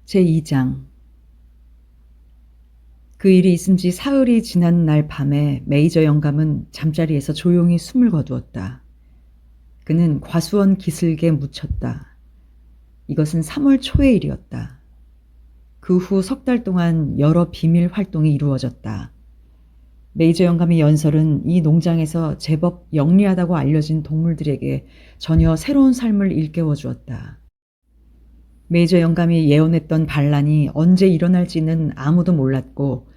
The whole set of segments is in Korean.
제2장. 그 일이 있은 지 사흘이 지난 날 밤에 메이저 영감은 잠자리에서 조용히 숨을 거두었다. 그는 과수원 기슭에 묻혔다. 이것은 3월 초의 일이었다. 그 후 석 달 동안 여러 비밀 활동이 이루어졌다. 메이저 영감의 연설은 이 농장에서 제법 영리하다고 알려진 동물들에게 전혀 새로운 삶을 일깨워 주었다. 메이저 영감이 예언했던 반란이 언제 일어날지는 아무도 몰랐고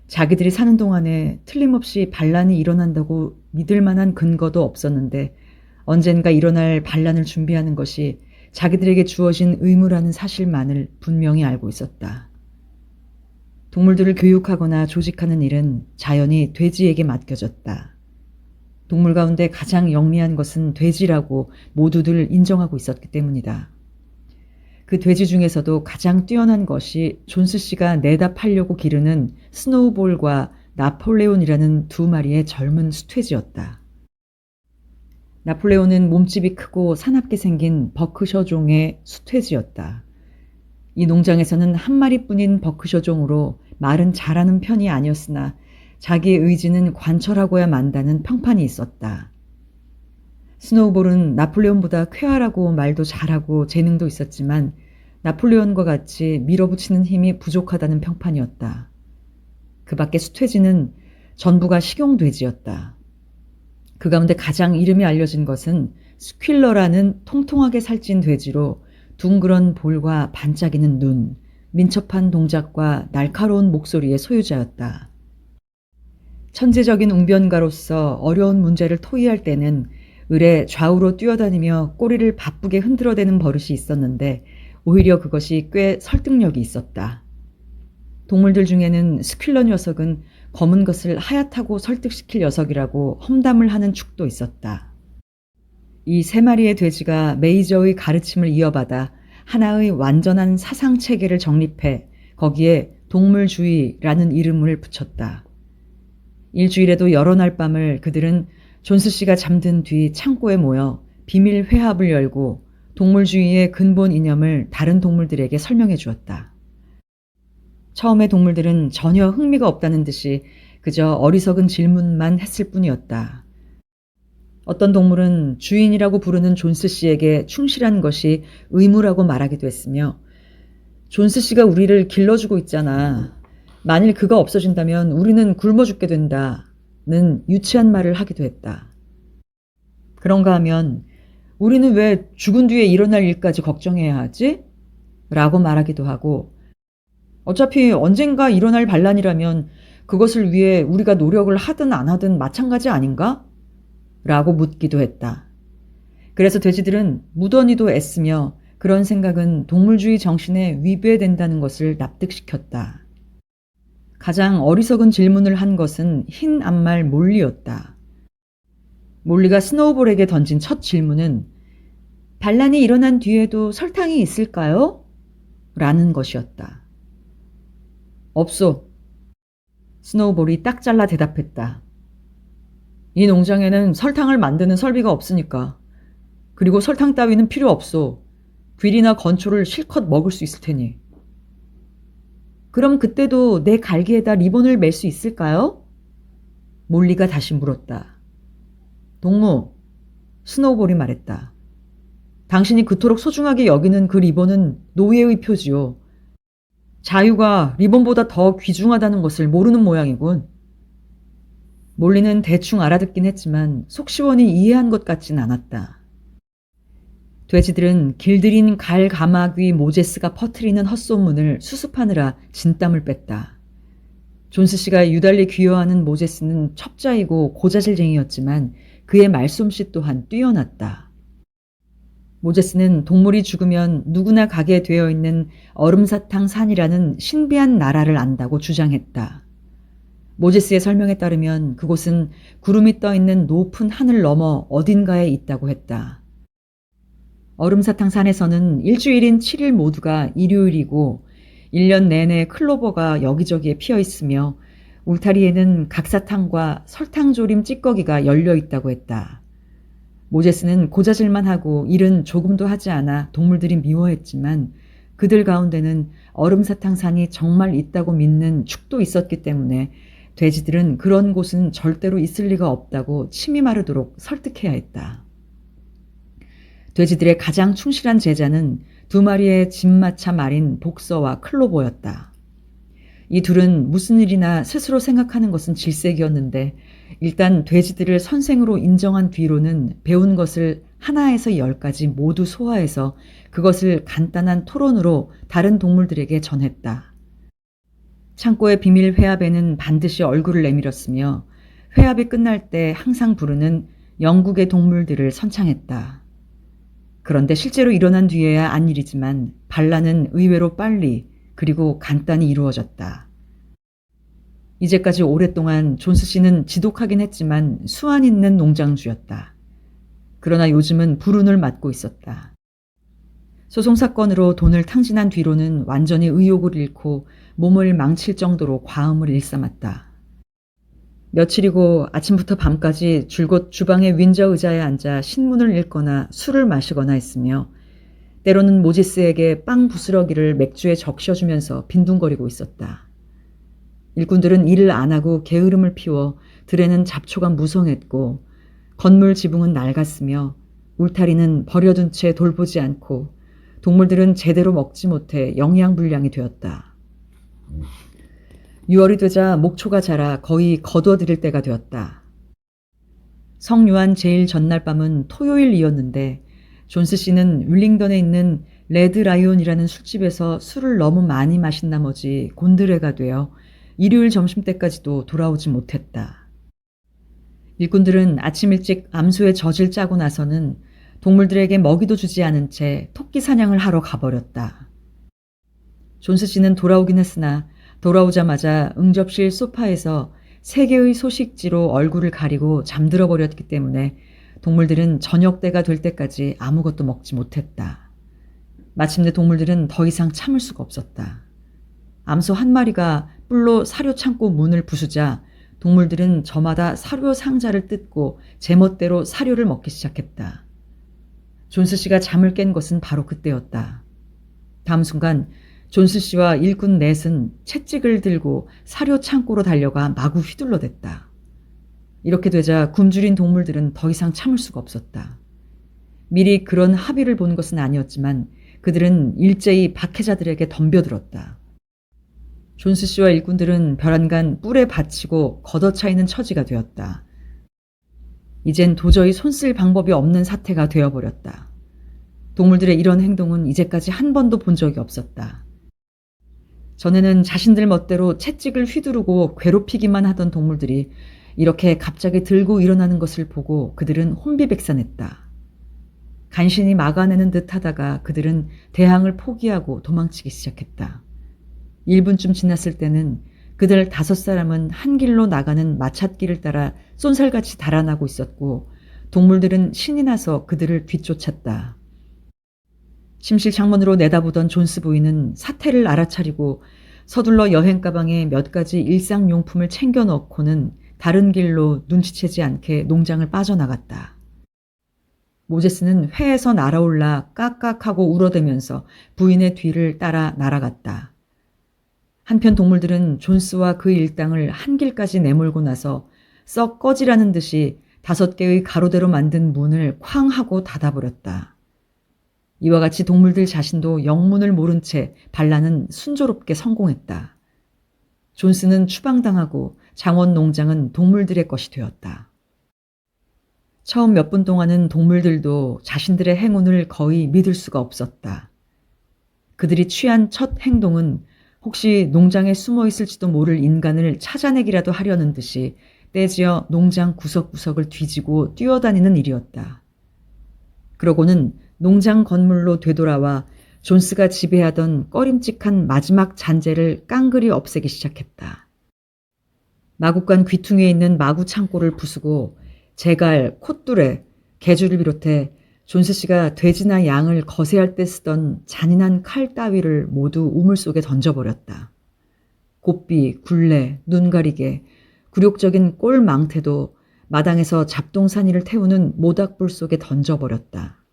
자기들이 사는 동안에 틀림없이 반란이 일어난다고 믿을 만한 근거도 없었는데 언젠가 일어날 반란을 준비하는 것이 자기들에게 주어진 의무라는 사실만을 분명히 알고 있었다. 동물들을 교육하거나 조직하는 일은 자연히 돼지에게 맡겨졌다. 동물 가운데 가장 영리한 것은 돼지라고 모두들 인정하고 있었기 때문이다. 그 돼지 중에서도 가장 뛰어난 것이 존스 씨가 내다 팔려고 기르는 스노우볼과 나폴레온이라는 두 마리의 젊은 수퇴지였다. 나폴레온은 몸집이 크고 사납게 생긴 버크셔 종의 수퇴지였다. 이 농장에서는 한 마리뿐인 버크셔 종으로 말은 잘하는 편이 아니었으나 자기의 의지는 관철하고야 만다는 평판이 있었다. 스노우볼은 나폴레온보다 쾌활하고 말도 잘하고 재능도 있었지만 나폴레온과 같이 밀어붙이는 힘이 부족하다는 평판이었다. 그 밖에 수퇴지는 전부가 식용돼지였다. 그 가운데 가장 이름이 알려진 것은 스퀼러라는 통통하게 살찐 돼지로 둥그런 볼과 반짝이는 눈, 민첩한 동작과 날카로운 목소리의 소유자였다. 천재적인 웅변가로서 어려운 문제를 토의할 때는 을에 좌우로 뛰어다니며 꼬리를 바쁘게 흔들어대는 버릇이 있었는데 오히려 그것이 꽤 설득력이 있었다. 동물들 중에는 스퀼러 녀석은 검은 것을 하얗다고 설득시킬 녀석이라고 험담을 하는 축도 있었다. 이 세 마리의 돼지가 메이저의 가르침을 이어받아 하나의 완전한 사상체계를 정립해 거기에 동물주의라는 이름을 붙였다. 일주일에도 여러 날 밤을 그들은 존스 씨가 잠든 뒤 창고에 모여 비밀 회합을 열고 동물주의의 근본 이념을 다른 동물들에게 설명해 주었다. 처음에 동물들은 전혀 흥미가 없다는 듯이 그저 어리석은 질문만 했을 뿐이었다. 어떤 동물은 주인이라고 부르는 존스 씨에게 충실한 것이 의무라고 말하기도 했으며 존스 씨가 우리를 길러주고 있잖아. 만일 그가 없어진다면 우리는 굶어 죽게 된다는 유치한 말을 하기도 했다. 그런가 하면 우리는 왜 죽은 뒤에 일어날 일까지 걱정해야 하지? 라고 말하기도 하고 어차피 언젠가 일어날 반란이라면 그것을 위해 우리가 노력을 하든 안 하든 마찬가지 아닌가? 라고 묻기도 했다. 그래서 돼지들은 무던히도 애쓰며 그런 생각은 동물주의 정신에 위배된다는 것을 납득시켰다. 가장 어리석은 질문을 한 것은 흰 앞말 몰리였다. 몰리가 스노우볼에게 던진 첫 질문은 반란이 일어난 뒤에도 설탕이 있을까요? 라는 것이었다. 없소. 스노우볼이 딱 잘라 대답했다. 이 농장에는 설탕을 만드는 설비가 없으니까. 그리고 설탕 따위는 필요 없소. 귀리나 건초를 실컷 먹을 수 있을 테니. 그럼 그때도 내 갈기에다 리본을 맬 수 있을까요? 몰리가 다시 물었다. 동무, 스노우볼이 말했다. 당신이 그토록 소중하게 여기는 그 리본은 노예의 표지요. 자유가 리본보다 더 귀중하다는 것을 모르는 모양이군. 몰리는 대충 알아듣긴 했지만 속 시원히 이해한 것 같진 않았다. 돼지들은 길들인 갈 가마귀 모제스가 퍼뜨리는 헛소문을 수습하느라 진땀을 뺐다. 존스 씨가 유달리 귀여워하는 모제스는 첩자이고 고자질쟁이였지만 그의 말솜씨 또한 뛰어났다. 모제스는 동물이 죽으면 누구나 가게 되어 있는 얼음사탕 산이라는 신비한 나라를 안다고 주장했다. 모제스의 설명에 따르면 그곳은 구름이 떠 있는 높은 하늘 너머 어딘가에 있다고 했다. 얼음사탕 산에서는 일주일인 7일 모두가 일요일이고 1년 내내 클로버가 여기저기에 피어 있으며 울타리에는 각사탕과 설탕조림 찌꺼기가 열려 있다고 했다. 모제스는 고자질만 하고 일은 조금도 하지 않아 동물들이 미워했지만 그들 가운데는 얼음사탕산이 정말 있다고 믿는 축도 있었기 때문에 돼지들은 그런 곳은 절대로 있을 리가 없다고 침이 마르도록 설득해야 했다. 돼지들의 가장 충실한 제자는 두 마리의 집마차 말인 복서와 클로보였다. 이 둘은 무슨 일이나 스스로 생각하는 것은 질색이었는데 일단 돼지들을 선생으로 인정한 뒤로는 배운 것을 하나에서 10까지 모두 소화해서 그것을 간단한 토론으로 다른 동물들에게 전했다. 창고의 비밀 회합에는 반드시 얼굴을 내밀었으며 회합이 끝날 때 항상 부르는 영국의 동물들을 선창했다. 그런데 실제로 일어난 뒤에야 안 일이지만 반란은 의외로 빨리 그리고 간단히 이루어졌다. 이제까지 오랫동안 존스 씨는 지독하긴 했지만 수완 있는 농장주였다. 그러나 요즘은 불운을 맞고 있었다. 소송사건으로 돈을 탕진한 뒤로는 완전히 의욕을 잃고 몸을 망칠 정도로 과음을 일삼았다. 며칠이고 아침부터 밤까지 줄곧 주방의 윈저 의자에 앉아 신문을 읽거나 술을 마시거나 했으며 때로는 모지스에게 빵 부스러기를 맥주에 적셔주면서 빈둥거리고 있었다. 일꾼들은 일을 안 하고 게으름을 피워 들에는 잡초가 무성했고 건물 지붕은 낡았으며 울타리는 버려둔 채 돌보지 않고 동물들은 제대로 먹지 못해 영양불량이 되었다. 6월이 되자 목초가 자라 거의 거둬들일 때가 되었다. 성유한 제일 전날 밤은 토요일이었는데 존스 씨는 윌링던에 있는 레드 라이온이라는 술집에서 술을 너무 많이 마신 나머지 곤드레가 되어 일요일 점심때까지도 돌아오지 못했다. 일꾼들은 아침 일찍 암소의 젖을 짜고 나서는 동물들에게 먹이도 주지 않은 채 토끼 사냥을 하러 가버렸다. 존스 씨는 돌아오긴 했으나 돌아오자마자 응접실 소파에서 3개의 소식지로 얼굴을 가리고 잠들어 버렸기 때문에 동물들은 저녁 때가 될 때까지 아무것도 먹지 못했다. 마침내 동물들은 더 이상 참을 수가 없었다. 암소 한 마리가 뿔로 사료 창고 문을 부수자 동물들은 저마다 사료 상자를 뜯고 제멋대로 사료를 먹기 시작했다. 존스 씨가 잠을 깬 것은 바로 그때였다. 다음 순간 존스 씨와 일꾼 넷은 채찍을 들고 사료 창고로 달려가 마구 휘둘러댔다. 이렇게 되자 굶주린 동물들은 더 이상 참을 수가 없었다. 미리 그런 합의를 본 것은 아니었지만 그들은 일제히 박해자들에게 덤벼들었다. 존스 씨와 일꾼들은 벼란간 뿔에 받치고 걷어차이는 처지가 되었다. 이젠 도저히 손쓸 방법이 없는 사태가 되어버렸다. 동물들의 이런 행동은 이제까지 한 번도 본 적이 없었다. 전에는 자신들 멋대로 채찍을 휘두르고 괴롭히기만 하던 동물들이 이렇게 갑자기 들고 일어나는 것을 보고 그들은 혼비백산했다. 간신히 막아내는 듯 하다가 그들은 대항을 포기하고 도망치기 시작했다. 1분쯤 지났을 때는 그들 5사람은 한 길로 나가는 마찻길을 따라 쏜살같이 달아나고 있었고 동물들은 신이 나서 그들을 뒤쫓았다. 침실 창문으로 내다보던 존스 부인은 사태를 알아차리고 서둘러 여행 가방에 몇 가지 일상용품을 챙겨 넣고는 다른 길로 눈치채지 않게 농장을 빠져나갔다. 모제스는 회에서 날아올라 깍깍하고 울어대면서 부인의 뒤를 따라 날아갔다. 한편 동물들은 존스와 그 일당을 한 길까지 내몰고 나서 썩 꺼지라는 듯이 5개의 가로대로 만든 문을 쾅 하고 닫아버렸다. 이와 같이 동물들 자신도 영문을 모른 채 반란은 순조롭게 성공했다. 존스는 추방당하고 장원 농장은 동물들의 것이 되었다. 처음 몇 분 동안은 동물들도 자신들의 행운을 거의 믿을 수가 없었다. 그들이 취한 첫 행동은 혹시 농장에 숨어 있을지도 모를 인간을 찾아내기라도 하려는 듯이 떼지어 농장 구석구석을 뒤지고 뛰어다니는 일이었다. 그러고는 농장 건물로 되돌아와 존스가 지배하던 꺼림칙한 마지막 잔재를 깡그리 없애기 시작했다. 마구간 귀퉁이에 있는 마구 창고를 부수고 제갈, 콧뚜레, 개주를 비롯해 존스 씨가 돼지나 양을 거세할 때 쓰던 잔인한 칼 따위를 모두 우물 속에 던져버렸다. 곱비, 굴레, 눈가리개, 굴욕적인 꼴망태도 마당에서 잡동사니를 태우는 모닥불 속에 던져버렸다.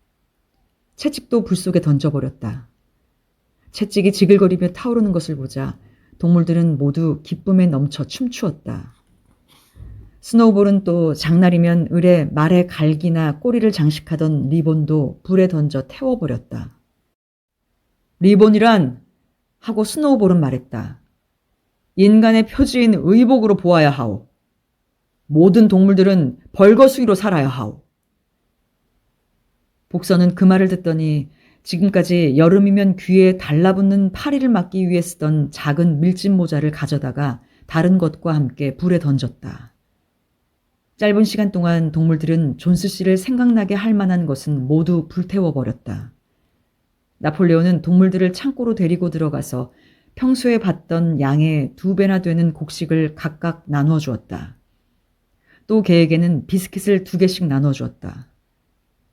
채찍도 불 속에 던져버렸다. 채찍이 지글거리며 타오르는 것을 보자 동물들은 모두 기쁨에 넘쳐 춤추었다. 스노우볼은 또 장날이면 을의 말의 갈기나 꼬리를 장식하던 리본도 불에 던져 태워버렸다. 리본이란 하고 스노우볼은 말했다. 인간의 표지인 의복으로 보아야 하오. 모든 동물들은 벌거숭이로 살아야 하오. 복선은 그 말을 듣더니 지금까지 여름이면 귀에 달라붙는 파리를 막기 위해 쓰던 작은 밀짚 모자를 가져다가 다른 것과 함께 불에 던졌다. 짧은 시간 동안 동물들은 존스 씨를 생각나게 할 만한 것은 모두 불태워버렸다. 나폴레온은 동물들을 창고로 데리고 들어가서 평소에 받던 양의 2배나 되는 곡식을 각각 나누어 주었다. 또 개에게는 비스킷을 2개씩 나눠 주었다.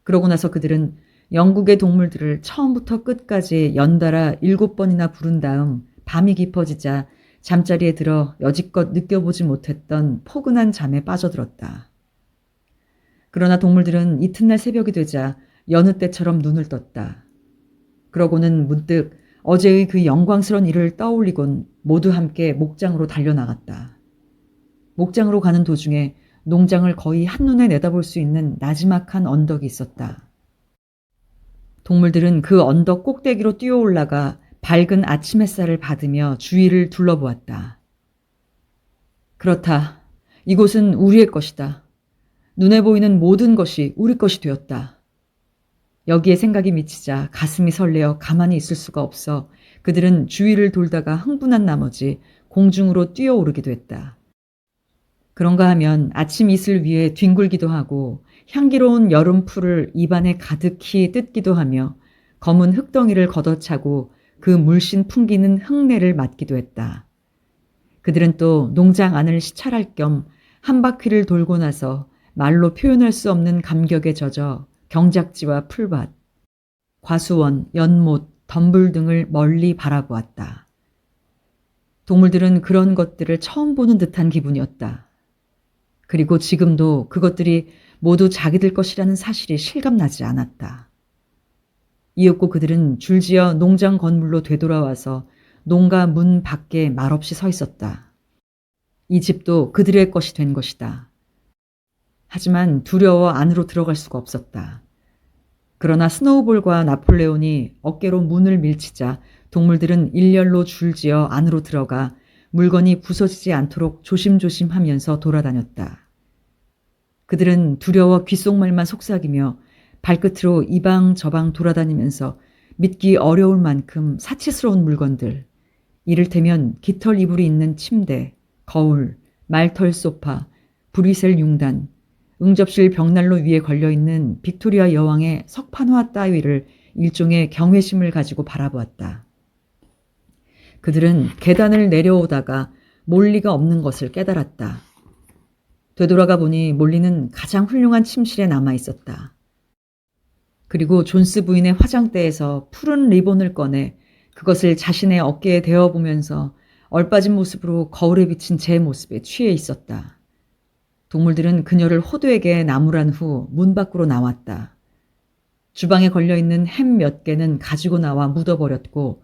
그러고 나서 그들은 영국의 동물들을 처음부터 끝까지 연달아 7번이나 부른 다음 밤이 깊어지자 잠자리에 들어 여지껏 느껴보지 못했던 포근한 잠에 빠져들었다. 그러나 동물들은 이튿날 새벽이 되자 여느 때처럼 눈을 떴다. 그러고는 문득 어제의 그 영광스러운 일을 떠올리곤 모두 함께 목장으로 달려나갔다. 목장으로 가는 도중에 농장을 거의 한눈에 내다볼 수 있는 나지막한 언덕이 있었다. 동물들은 그 언덕 꼭대기로 뛰어올라가 밝은 아침 햇살을 받으며 주위를 둘러보았다. 그렇다. 이곳은 우리의 것이다. 눈에 보이는 모든 것이 우리 것이 되었다. 여기에 생각이 미치자 가슴이 설레어 가만히 있을 수가 없어 그들은 주위를 돌다가 흥분한 나머지 공중으로 뛰어오르기도 했다. 그런가 하면 아침 이슬 위에 뒹굴기도 하고 향기로운 여름 풀을 입안에 가득히 뜯기도 하며 검은 흙덩이를 걷어차고 그 물씬 풍기는 흙내를 맡기도 했다. 그들은 또 농장 안을 시찰할 겸 한 바퀴를 돌고 나서 말로 표현할 수 없는 감격에 젖어 경작지와 풀밭, 과수원, 연못, 덤불 등을 멀리 바라보았다. 동물들은 그런 것들을 처음 보는 듯한 기분이었다. 그리고 지금도 그것들이 모두 자기들 것이라는 사실이 실감나지 않았다. 이윽고 그들은 줄지어 농장 건물로 되돌아와서 농가 문 밖에 말없이 서 있었다. 이 집도 그들의 것이 된 것이다. 하지만 두려워 안으로 들어갈 수가 없었다. 그러나 스노우볼과 나폴레온이 어깨로 문을 밀치자 동물들은 일렬로 줄지어 안으로 들어가 물건이 부서지지 않도록 조심조심 하면서 돌아다녔다. 그들은 두려워 귓속말만 속삭이며 발끝으로 이방 저방 돌아다니면서 믿기 어려울 만큼 사치스러운 물건들, 이를테면 깃털 이불이 있는 침대, 거울, 말털 소파, 브뤼셀 융단, 응접실 벽난로 위에 걸려있는 빅토리아 여왕의 석판화 따위를 일종의 경외심을 가지고 바라보았다. 그들은 계단을 내려오다가 몰리가 없는 것을 깨달았다. 되돌아가 보니 몰리는 가장 훌륭한 침실에 남아 있었다. 그리고 존스 부인의 화장대에서 푸른 리본을 꺼내 그것을 자신의 어깨에 대어보면서 얼빠진 모습으로 거울에 비친 제 모습에 취해 있었다. 동물들은 그녀를 호두에게 나무란 후 문 밖으로 나왔다. 주방에 걸려있는 햄 몇 개는 가지고 나와 묻어버렸고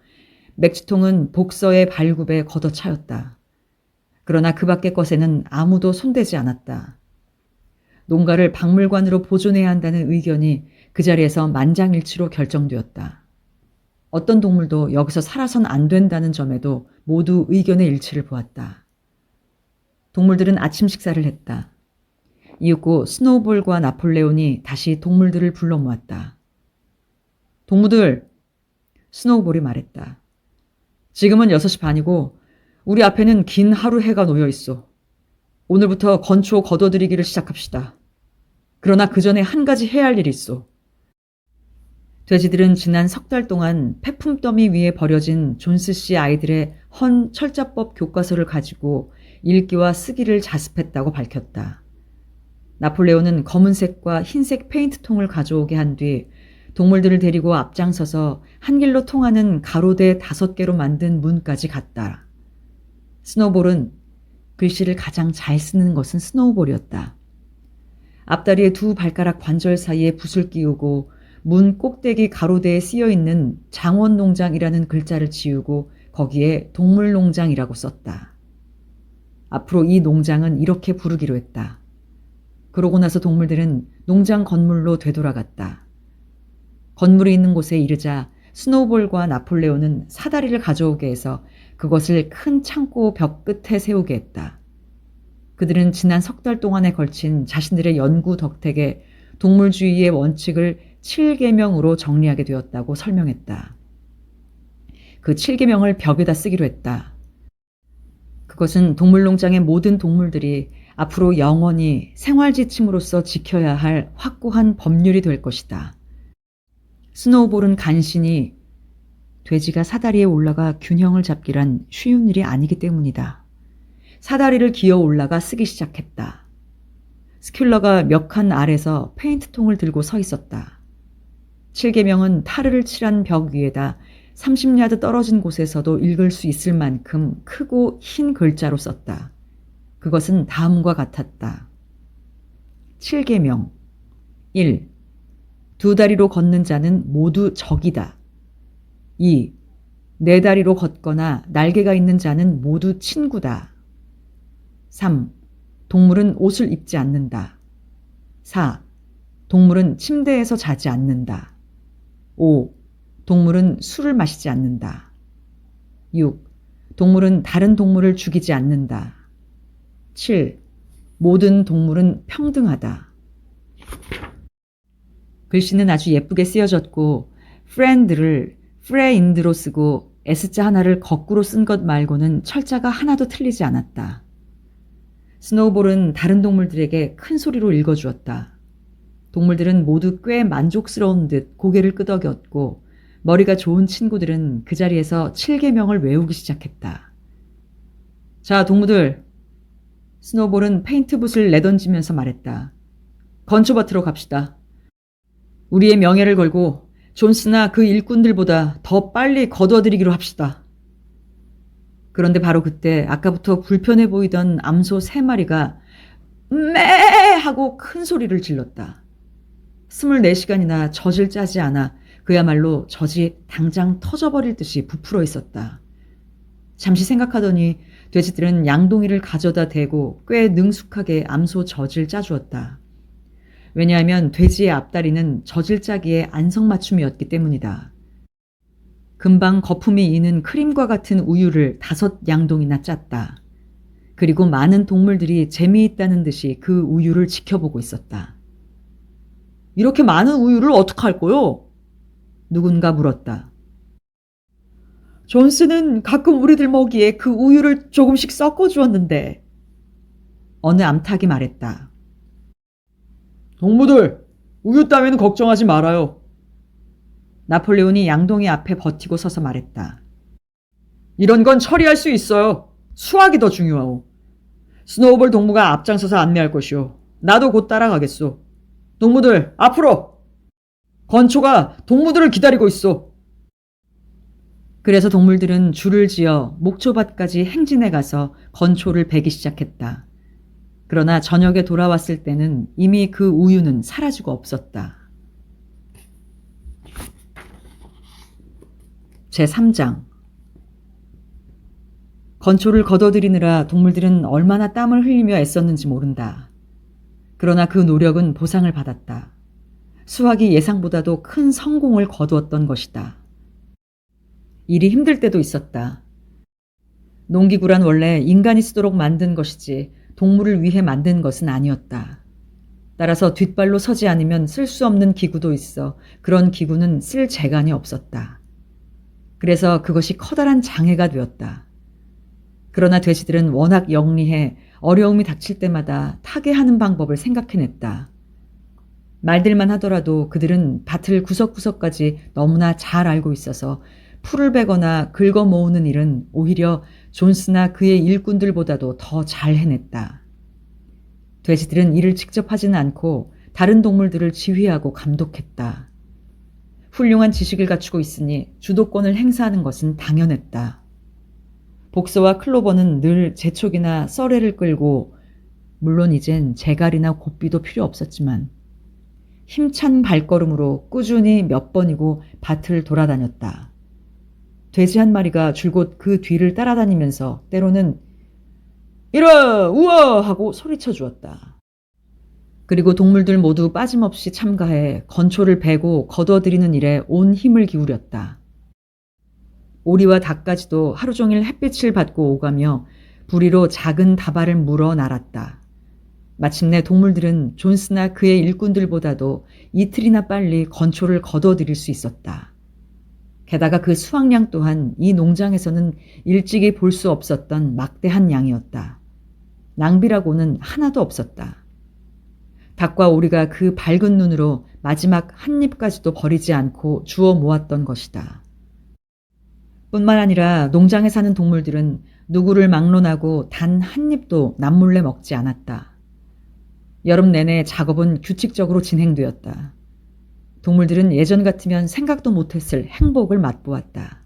맥주통은 복서의 발굽에 걷어차였다. 그러나 그 밖의 것에는 아무도 손대지 않았다. 농가를 박물관으로 보존해야 한다는 의견이 그 자리에서 만장일치로 결정되었다. 어떤 동물도 여기서 살아선 안 된다는 점에도 모두 의견의 일치를 보았다. 동물들은 아침 식사를 했다. 이윽고 스노우볼과 나폴레온이 다시 동물들을 불러 모았다. 동무들, 스노우볼이 말했다. 지금은 6시 반이고 우리 앞에는 긴 하루 해가 놓여 있어. 오늘부터 건초 걷어들이기를 시작합시다. 그러나 그 전에 한 가지 해야 할 일이 있어. 돼지들은 지난 3달 동안 폐품 더미 위에 버려진 존스 씨 아이들의 헌 철자법 교과서를 가지고 읽기와 쓰기를 자습했다고 밝혔다. 나폴레온은 검은색과 흰색 페인트통을 가져오게 한 뒤 동물들을 데리고 앞장서서 한 길로 통하는 가로대 5개로 만든 문까지 갔다. 스노우볼은 글씨를 가장 잘 쓰는 것은 스노우볼이었다. 앞다리에 2 발가락 관절 사이에 붓을 끼우고 문 꼭대기 가로대에 쓰여있는 장원농장이라는 글자를 지우고 거기에 동물농장이라고 썼다. 앞으로 이 농장은 이렇게 부르기로 했다. 그러고 나서 동물들은 농장 건물로 되돌아갔다. 건물이 있는 곳에 이르자 스노우볼과 나폴레온은 사다리를 가져오게 해서 그것을 큰 창고 벽 끝에 세우게 했다. 그들은 지난 석 달 동안에 걸친 자신들의 연구 덕택에 동물주의의 원칙을 7계명으로 정리하게 되었다고 설명했다. 그 7계명을 벽에다 쓰기로 했다. 그것은 동물농장의 모든 동물들이 앞으로 영원히 생활지침으로서 지켜야 할 확고한 법률이 될 것이다. 스노우볼은 간신히 돼지가 사다리에 올라가 균형을 잡기란 쉬운 일이 아니기 때문이다. 사다리를 기어 올라가 쓰기 시작했다. 스큘러가 몇 칸 아래서 페인트통을 들고 서 있었다. 7계명은 타르를 칠한 벽 위에다 30야드 떨어진 곳에서도 읽을 수 있을 만큼 크고 흰 글자로 썼다. 그것은 다음과 같았다. 7계명 1. 두 다리로 걷는 자는 모두 적이다. 2. 네 다리로 걷거나 날개가 있는 자는 모두 친구다. 3. 동물은 옷을 입지 않는다. 4. 동물은 침대에서 자지 않는다. 5. 동물은 술을 마시지 않는다. 6. 동물은 다른 동물을 죽이지 않는다. 7. 모든 동물은 평등하다. 글씨는 아주 예쁘게 쓰여졌고 프렌드를 프레인드로 쓰고 S자 하나를 거꾸로 쓴 것 말고는 철자가 하나도 틀리지 않았다. 스노우볼은 다른 동물들에게 큰 소리로 읽어주었다. 동물들은 모두 꽤 만족스러운 듯 고개를 끄덕였고 머리가 좋은 친구들은 그 자리에서 7계명을 외우기 시작했다. 자, 동무들. 스노우볼은 페인트붓을 내던지면서 말했다. 건초밭으로 갑시다. 우리의 명예를 걸고 존스나 그 일꾼들보다 더 빨리 거두어들이기로 합시다. 그런데 바로 그때 아까부터 불편해 보이던 암소 3마리가 매 하고 큰 소리를 질렀다. 24시간이나 젖을 짜지 않아 그야말로 젖이 당장 터져버릴 듯이 부풀어 있었다. 잠시 생각하더니 돼지들은 양동이를 가져다 대고 꽤 능숙하게 암소 젖을 짜주었다. 왜냐하면 돼지의 앞다리는 젖을 짜기에 안성맞춤이었기 때문이다. 금방 거품이 이는 크림과 같은 우유를 5양동이나 짰다. 그리고 많은 동물들이 재미있다는 듯이 그 우유를 지켜보고 있었다. 이렇게 많은 우유를 어떡할 거요? 누군가 물었다. 존스는 가끔 우리들 먹이에 그 우유를 조금씩 섞어주었는데. 어느 암탉이 말했다. 동무들, 우유 따위는 걱정하지 말아요. 나폴레온이 양동이 앞에 버티고 서서 말했다. 이런 건 처리할 수 있어요. 수학이 더 중요하오. 스노우볼 동무가 앞장서서 안내할 것이오. 나도 곧 따라가겠소. 동무들, 앞으로! 건초가 동무들을 기다리고 있어. 그래서 동물들은 줄을 지어 목초밭까지 행진해 가서 건초를 베기 시작했다. 그러나 저녁에 돌아왔을 때는 이미 그 우유는 사라지고 없었다. 제3장. 건초를 걷어들이느라 동물들은 얼마나 땀을 흘리며 애썼는지 모른다. 그러나 그 노력은 보상을 받았다. 수확이 예상보다도 큰 성공을 거두었던 것이다. 일이 힘들 때도 있었다. 농기구란 원래 인간이 쓰도록 만든 것이지 동물을 위해 만든 것은 아니었다. 따라서 뒷발로 서지 않으면 쓸 수 없는 기구도 있어 그런 기구는 쓸 재간이 없었다. 그래서 그것이 커다란 장애가 되었다. 그러나 돼지들은 워낙 영리해 어려움이 닥칠 때마다 타게 하는 방법을 생각해냈다. 말들만 하더라도 그들은 밭을 구석구석까지 너무나 잘 알고 있어서 풀을 베거나 긁어 모으는 일은 오히려 존스나 그의 일꾼들보다도 더 잘 해냈다. 돼지들은 일을 직접 하지는 않고 다른 동물들을 지휘하고 감독했다. 훌륭한 지식을 갖추고 있으니 주도권을 행사하는 것은 당연했다. 복서와 클로버는 늘 재촉이나 썰애를 끌고, 물론 이젠 재갈이나 곱비도 필요 없었지만 힘찬 발걸음으로 꾸준히 몇 번이고 밭을 돌아다녔다. 돼지 한 마리가 줄곧 그 뒤를 따라다니면서 때로는 이라 우와 하고 소리쳐 주었다. 그리고 동물들 모두 빠짐없이 참가해 건초를 베고 걷어들이는 일에 온 힘을 기울였다. 오리와 닭까지도 하루 종일 햇빛을 받고 오가며 부리로 작은 다발을 물어 날았다. 마침내 동물들은 존스나 그의 일꾼들보다도 이틀이나 빨리 건초를 걷어들일 수 있었다. 게다가 그 수확량 또한 이 농장에서는 일찍이 볼 수 없었던 막대한 양이었다. 낭비라고는 하나도 없었다. 닭과 오리가 그 밝은 눈으로 마지막 한 입까지도 버리지 않고 주워 모았던 것이다. 뿐만 아니라 농장에 사는 동물들은 누구를 막론하고 단 한 입도 남몰래 먹지 않았다. 여름 내내 작업은 규칙적으로 진행되었다. 동물들은 예전 같으면 생각도 못했을 행복을 맛보았다.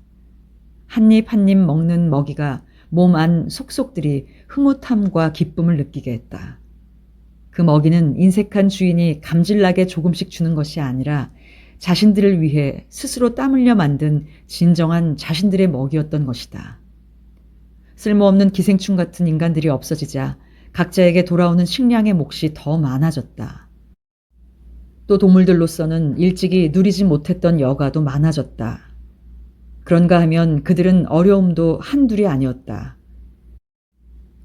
한 입 한 입 먹는 먹이가 몸 안 속속들이 흐뭇함과 기쁨을 느끼게 했다. 그 먹이는 인색한 주인이 감질나게 조금씩 주는 것이 아니라 자신들을 위해 스스로 땀 흘려 만든 진정한 자신들의 먹이였던 것이다. 쓸모없는 기생충 같은 인간들이 없어지자 각자에게 돌아오는 식량의 몫이 더 많아졌다. 또 동물들로서는 일찍이 누리지 못했던 여가도 많아졌다. 그런가 하면 그들은 어려움도 한둘이 아니었다.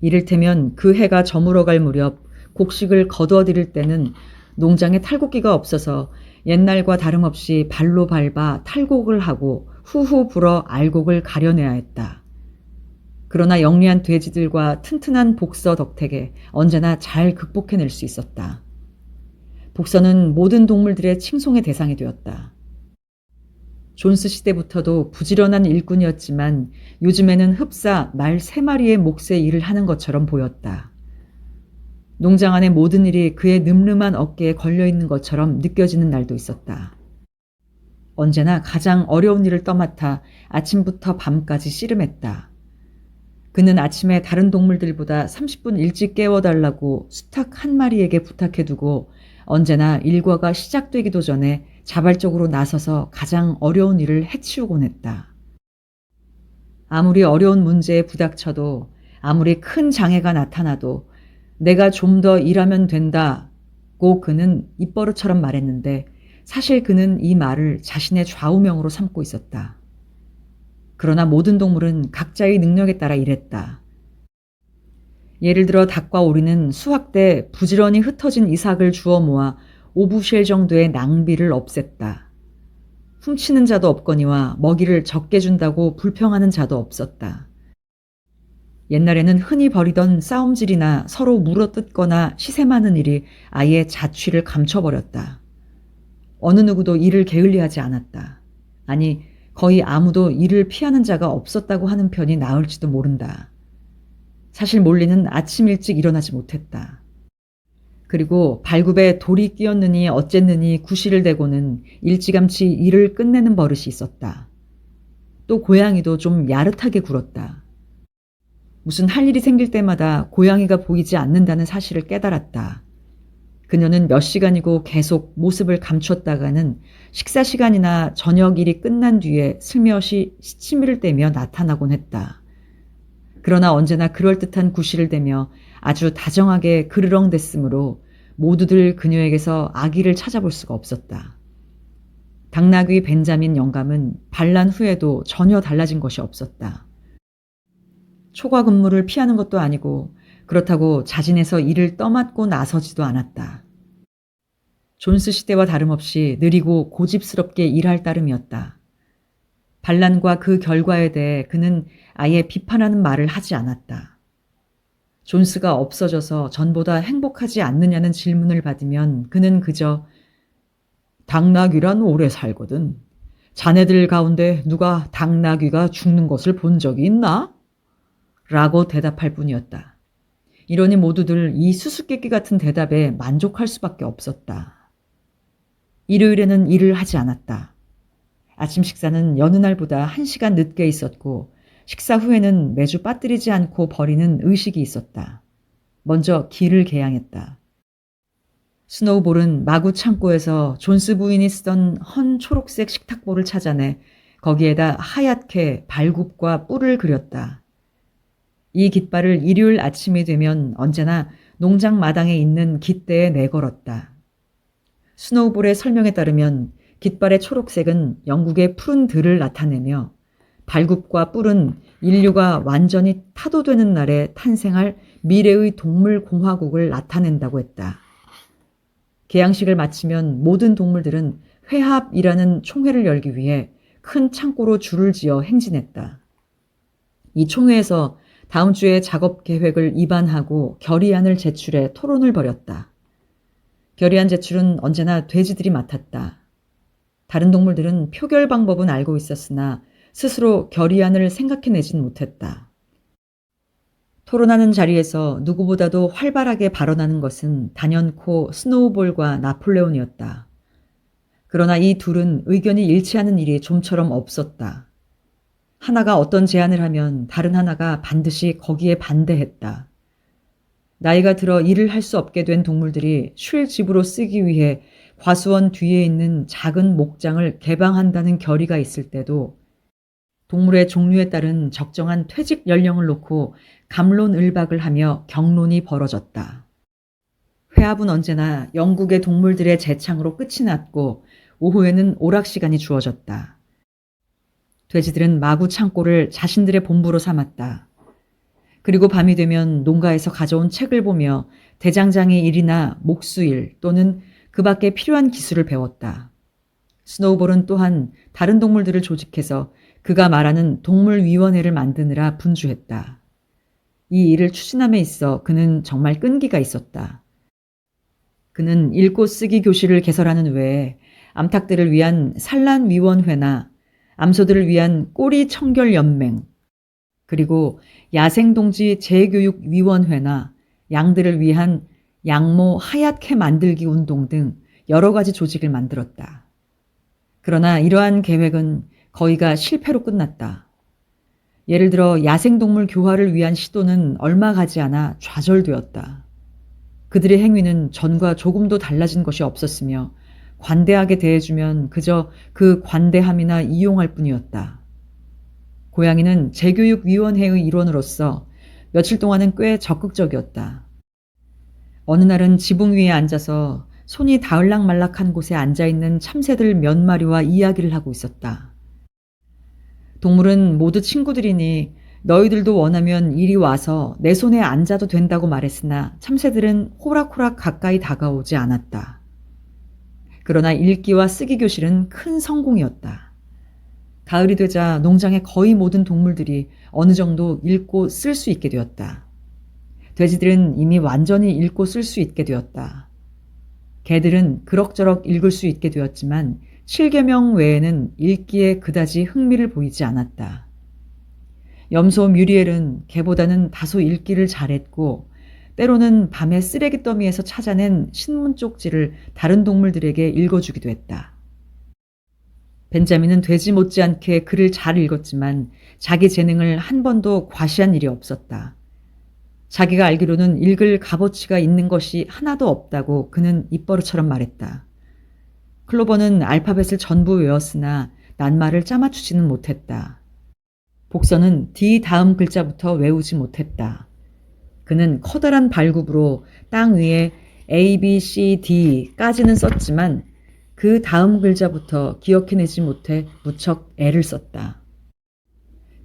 이를테면 그 해가 저물어갈 무렵 곡식을 거두어들일 때는 농장에 탈곡기가 없어서 옛날과 다름없이 발로 밟아 탈곡을 하고 후후 불어 알곡을 가려내야 했다. 그러나 영리한 돼지들과 튼튼한 복서 덕택에 언제나 잘 극복해낼 수 있었다. 복서는 모든 동물들의 칭송의 대상이 되었다. 존스 시대부터도 부지런한 일꾼이었지만 요즘에는 흡사 말 3마리의 몫의 일을 하는 것처럼 보였다. 농장 안의 모든 일이 그의 늠름한 어깨에 걸려있는 것처럼 느껴지는 날도 있었다. 언제나 가장 어려운 일을 떠맡아 아침부터 밤까지 씨름했다. 그는 아침에 다른 동물들보다 30분 일찍 깨워달라고 수탉 한 마리에게 부탁해두고 언제나 일과가 시작되기도 전에 자발적으로 나서서 가장 어려운 일을 해치우곤 했다. 아무리 어려운 문제에 부닥쳐도 아무리 큰 장애가 나타나도 내가 좀 더 일하면 된다고 그는 입버릇처럼 말했는데 사실 그는 이 말을 자신의 좌우명으로 삼고 있었다. 그러나 모든 동물은 각자의 능력에 따라 일했다. 예를 들어 닭과 오리는 수확 때 부지런히 흩어진 이삭을 주워 모아 5부쉘 정도의 낭비를 없앴다. 훔치는 자도 없거니와 먹이를 적게 준다고 불평하는 자도 없었다. 옛날에는 흔히 벌이던 싸움질이나 서로 물어뜯거나 시샘하는 일이 아예 자취를 감춰버렸다. 어느 누구도 이를 게을리하지 않았다. 아니, 거의 아무도 이를 피하는 자가 없었다고 하는 편이 나을지도 모른다. 사실 몰리는 아침 일찍 일어나지 못했다. 그리고 발굽에 돌이 끼었느니 어쨌느니 구실을 대고는 일찌감치 일을 끝내는 버릇이 있었다. 또 고양이도 좀 야릇하게 굴었다. 무슨 할 일이 생길 때마다 고양이가 보이지 않는다는 사실을 깨달았다. 그녀는 몇 시간이고 계속 모습을 감췄다가는 식사 시간이나 저녁 일이 끝난 뒤에 슬며시 시치미를 떼며 나타나곤 했다. 그러나 언제나 그럴듯한 구실을 대며 아주 다정하게 그르렁댔으므로 모두들 그녀에게서 아기를 찾아볼 수가 없었다. 당나귀 벤자민 영감은 반란 후에도 전혀 달라진 것이 없었다. 초과 근무를 피하는 것도 아니고 그렇다고 자진해서 일을 떠맡고 나서지도 않았다. 존스 시대와 다름없이 느리고 고집스럽게 일할 따름이었다. 반란과 그 결과에 대해 그는 아예 비판하는 말을 하지 않았다. 존스가 없어져서 전보다 행복하지 않느냐는 질문을 받으면 그는 그저 당나귀란 오래 살거든. 자네들 가운데 누가 당나귀가 죽는 것을 본 적이 있나? 라고 대답할 뿐이었다. 이러니 모두들 이 수수께끼 같은 대답에 만족할 수밖에 없었다. 일요일에는 일을 하지 않았다. 아침 식사는 여느 날보다 1시간 늦게 있었고 식사 후에는 매주 빠뜨리지 않고 버리는 의식이 있었다. 먼저 기를 개양했다. 스노우볼은 마구 창고에서 존스 부인이 쓰던 헌 초록색 식탁볼을 찾아내 거기에다 하얗게 발굽과 뿔을 그렸다. 이 깃발을 일요일 아침이 되면 언제나 농장 마당에 있는 깃대에 내걸었다. 스노우볼의 설명에 따르면 깃발의 초록색은 영국의 푸른 들을 나타내며 발굽과 뿔은 인류가 완전히 타도되는 날에 탄생할 미래의 동물 공화국을 나타낸다고 했다. 개양식을 마치면 모든 동물들은 회합이라는 총회를 열기 위해 큰 창고로 줄을 지어 행진했다. 이 총회에서 다음 주에 작업 계획을 입안하고 결의안을 제출해 토론을 벌였다. 결의안 제출은 언제나 돼지들이 맡았다. 다른 동물들은 표결 방법은 알고 있었으나 스스로 결의안을 생각해내진 못했다. 토론하는 자리에서 누구보다도 활발하게 발언하는 것은 단연코 스노우볼과 나폴레온이었다. 그러나 이 둘은 의견이 일치하는 일이 좀처럼 없었다. 하나가 어떤 제안을 하면 다른 하나가 반드시 거기에 반대했다. 나이가 들어 일을 할 수 없게 된 동물들이 쉴 집으로 쓰기 위해 과수원 뒤에 있는 작은 목장을 개방한다는 결의가 있을 때도 동물의 종류에 따른 적정한 퇴직 연령을 놓고 갑론을박을 하며 경론이 벌어졌다. 회합은 언제나 영국의 동물들의 재창으로 끝이 났고 오후에는 오락 시간이 주어졌다. 돼지들은 마구 창고를 자신들의 본부로 삼았다. 그리고 밤이 되면 농가에서 가져온 책을 보며 대장장의 일이나 목수일 또는 그 밖에 필요한 기술을 배웠다. 스노우볼은 또한 다른 동물들을 조직해서 그가 말하는 동물위원회를 만드느라 분주했다. 이 일을 추진함에 있어 그는 정말 끈기가 있었다. 그는 읽고 쓰기 교실을 개설하는 외에 암탉들을 위한 산란위원회나 암소들을 위한 꼬리청결연맹, 그리고 야생동지 재교육위원회나 양들을 위한 양모 하얗게 만들기 운동 등 여러 가지 조직을 만들었다. 그러나 이러한 계획은 거의가 실패로 끝났다. 예를 들어 야생동물 교화를 위한 시도는 얼마 가지 않아 좌절되었다. 그들의 행위는 전과 조금도 달라진 것이 없었으며 관대하게 대해주면 그저 그 관대함이나 이용할 뿐이었다. 고양이는 재교육위원회의 일원으로서 며칠 동안은 꽤 적극적이었다. 어느 날은 지붕 위에 앉아서 손이 닿을락말락한 곳에 앉아있는 참새들 몇 마리와 이야기를 하고 있었다. 동물은 모두 친구들이니 너희들도 원하면 이리 와서 내 손에 앉아도 된다고 말했으나 참새들은 호락호락 가까이 다가오지 않았다. 그러나 읽기와 쓰기 교실은 큰 성공이었다. 가을이 되자 농장의 거의 모든 동물들이 어느 정도 읽고 쓸 수 있게 되었다. 돼지들은 이미 완전히 읽고 쓸 수 있게 되었다. 개들은 그럭저럭 읽을 수 있게 되었지만 7계명 외에는 읽기에 그다지 흥미를 보이지 않았다. 염소 뮤리엘은 개보다는 다소 읽기를 잘했고 때로는 밤에 쓰레기 더미에서 찾아낸 신문 쪽지를 다른 동물들에게 읽어주기도 했다. 벤자민은 돼지 못지않게 글을 잘 읽었지만 자기 재능을 한 번도 과시한 일이 없었다. 자기가 알기로는 읽을 값어치가 있는 것이 하나도 없다고 그는 입버릇처럼 말했다. 클로버는 알파벳을 전부 외웠으나 낱말을 짜맞추지는 못했다. 복선은 D 다음 글자부터 외우지 못했다. 그는 커다란 발굽으로 땅 위에 A, B, C, D까지는 썼지만 그 다음 글자부터 기억해내지 못해 무척 애를 썼다.